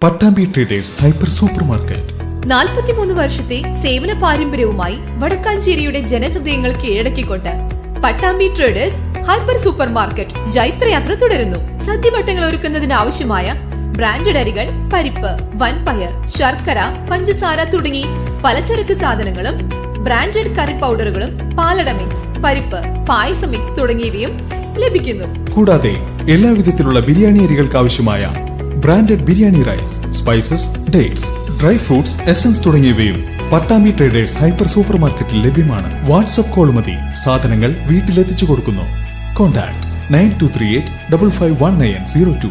Pattambi traders hyper supermarket 43 വർഷത്തെ സേവന പാരമ്പര്യവുമായി വടക്കാഞ്ചേരിയുടെ ജനഹൃദയങ്ങൾ കീഴടക്കിക്കൊണ്ട് Pattambi traders hyper supermarket ജൈത്രയാത്ര തുടരുന്നു. സദ്യവട്ടങ്ങൾ ഒരുക്കുന്നതിന് ആവശ്യമായ ബ്രാൻഡഡ് അരികൾ, പരിപ്പ്, വൻപയർ, ശർക്കര, പഞ്ചസാര തുടങ്ങി പലചരക്ക് സാധനങ്ങളും ബ്രാൻഡഡ് കറി പൗഡറുകളും പാലട മിക്സ്, പരിപ്പ്, പായസ മിക്സ് തുടങ്ങിയവയും ലഭിക്കുന്നു. കൂടാതെ എല്ലാവിധത്തിലുള്ള ബിരിയാണി അരികൾക്ക് ആവശ്യമായ branded biryani rice, spices, dates, dry fruits, essence തുടങ്ങിയവയും പട്ടാമ്പി ട്രേഡേഴ്സ് ഹൈപ്പർ സൂപ്പർ മാർക്കറ്റിൽ ലഭ്യമാണ്. വാട്സ്ആപ്പ് കോൾ മതി സാധനങ്ങൾ വീട്ടിലെത്തിച്ചു കൊടുക്കുന്നു. കോൺടാക്ട് 9238551902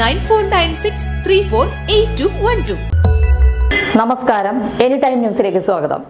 9496348212. നമസ്കാരം, എനി ടൈം ന്യൂസിലേക്ക് സ്വാഗതം.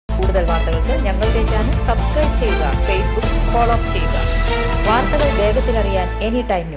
കൂടുതൽ വാർത്തകൾക്ക് ഞങ്ങളുടെ ചാനൽ സബ്സ്ക്രൈബ് ചെയ്യുക, ഫേസ്ബുക്ക് ഫോളോ ചെയ്യുക. വാർത്തകൾ വേഗത്തിലറിയാൻ എനി ടൈം ന്യൂസ്.